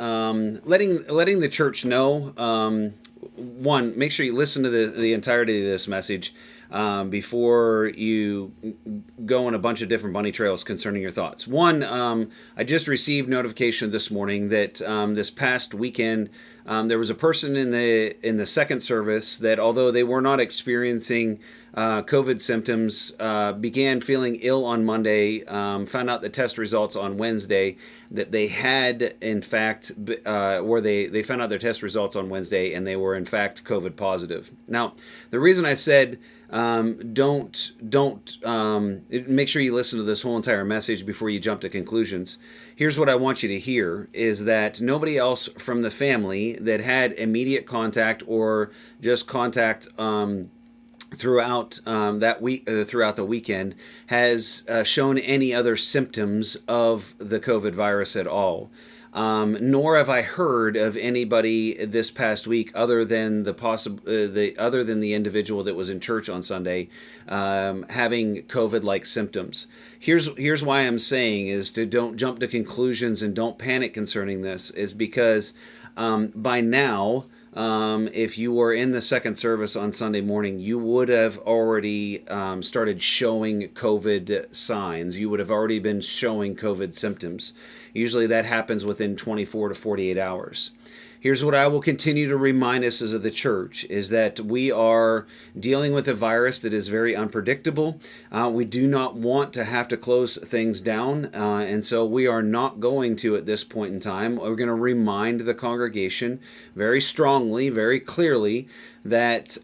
letting the church know. One, make sure you listen to the entirety of this message before you go on a bunch of different bunny trails concerning your thoughts. One, I just received notification this morning that this past weekend there was a person in the second service that, although they were not experiencing COVID symptoms, began feeling ill on Monday. Found out the test results on Wednesday that they had, in fact, where they found out their test results on Wednesday, and they were in fact COVID positive. Now, the reason I said don't make sure you listen to this whole entire message before you jump to conclusions. Here's what I want you to hear: is that nobody else from the family that had immediate contact or just contact throughout that week, throughout the weekend, has shown any other symptoms of the COVID virus at all. Nor have I heard of anybody this past week other than the individual that was in church on Sunday having COVID-like symptoms. Here's why I'm saying is to don't jump to conclusions and don't panic concerning this, is because by now, if you were in the second service on Sunday morning, you would have already started showing COVID signs. You would have already been showing COVID symptoms. Usually that happens within 24 to 48 hours. Here's what I will continue to remind us as of the church, is that we are dealing with a virus that is very unpredictable. We do not want to have to close things down, and so we are not going to at this point in time. We're going to remind the congregation very strongly, very clearly, that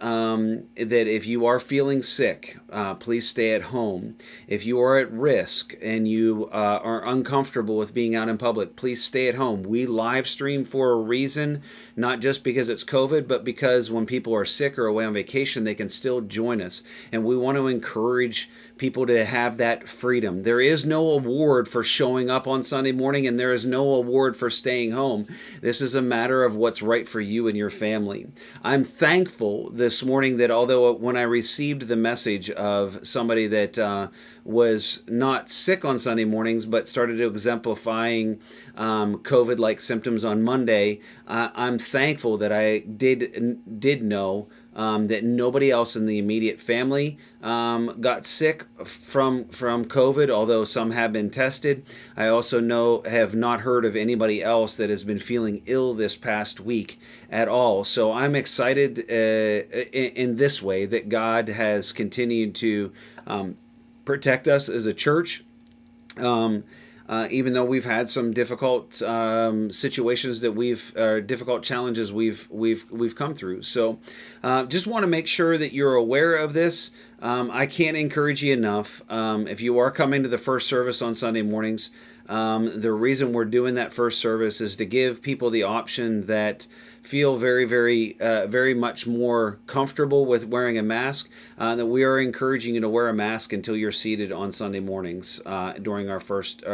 if you are feeling sick, please stay at home. If you are at risk and you are uncomfortable with being out in public, please stay at home. We live stream for a reason, not just because it's COVID, but because when people are sick or away on vacation, they can still join us. And we want to encourage people to have that freedom. There is no award for showing up on Sunday morning, and there is no award for staying home. This is a matter of what's right for you and your family. I'm thankful this morning that although when I received the message of somebody that was not sick on Sunday mornings, but started exemplifying COVID-like symptoms on Monday, I'm thankful that I did know that nobody else in the immediate family got sick from COVID, although some have been tested. I also have not heard of anybody else that has been feeling ill this past week at all. So I'm excited in this way that God has continued to protect us as a church. Even though we've had some difficult situations that difficult challenges we've come through. So just want to make sure that you're aware of this. I can't encourage you enough. If you are coming to the first service on Sunday mornings, the reason we're doing that first service is to give people the option that feel very, very much more comfortable with wearing a mask, that we are encouraging you to wear a mask until you're seated on Sunday mornings during our first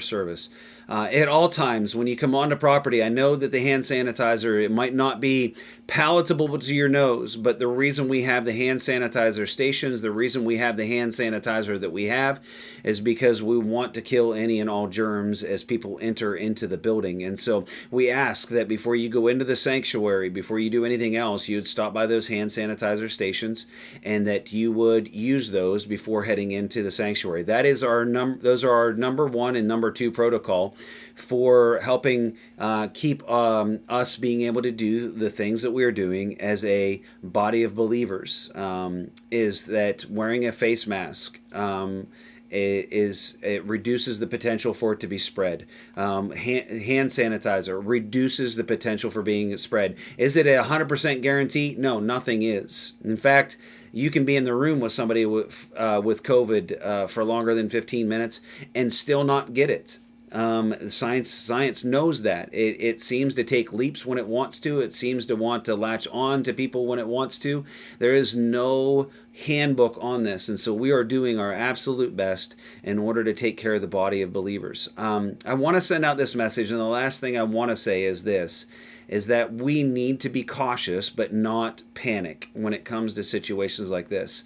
service. At all times, when you come onto property, I know that the hand sanitizer, it might not be palatable to your nose, but the reason we have the hand sanitizer stations, the reason we have the hand sanitizer that we have, is because we want to kill any and all germs as people enter into the building. And so we ask that before you go into the sanctuary, before you do anything else, you'd stop by those hand sanitizer stations and that you would use those before heading into the sanctuary. That is those are our number one and number two protocol for helping keep us being able to do the things that we are doing as a body of believers, is that wearing a face mask it reduces the potential for it to be spread. Hand sanitizer reduces the potential for being spread. Is it a 100% guarantee? No, nothing is. In fact, you can be in the room with somebody with COVID for longer than 15 minutes and still not get it. Science knows that. It seems to take leaps when it wants to. It seems to want to latch on to people when it wants to. There is no handbook on this, and so we are doing our absolute best in order to take care of the body of believers. I want to send out this message, and the last thing I want to say is this, is that we need to be cautious but not panic when it comes to situations like this.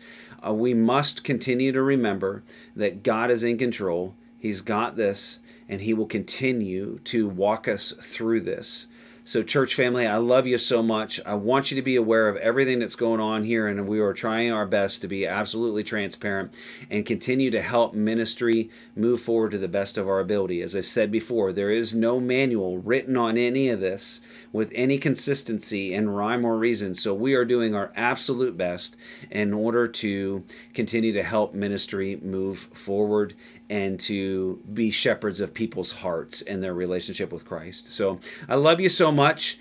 We must continue to remember that God is in control. He's got this. and He will continue to walk us through this. So, church family, I love you so much. I want you to be aware of everything that's going on here, and we are trying our best to be absolutely transparent and continue to help ministry move forward to the best of our ability. As I said before, there is no manual written on any of this with any consistency and rhyme or reason. So we are doing our absolute best in order to continue to help ministry move forward and to be shepherds of people's hearts and their relationship with Christ. So I love you so much.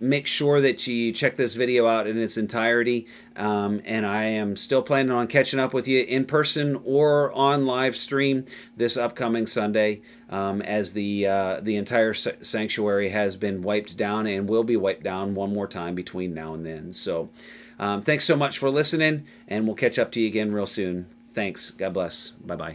Make sure that you check this video out in its entirety. And I am still planning on catching up with you in person or on live stream this upcoming Sunday, as the entire sanctuary has been wiped down and will be wiped down one more time between now and then. So thanks so much for listening, and we'll catch up to you again real soon. Thanks. God bless. Bye-bye.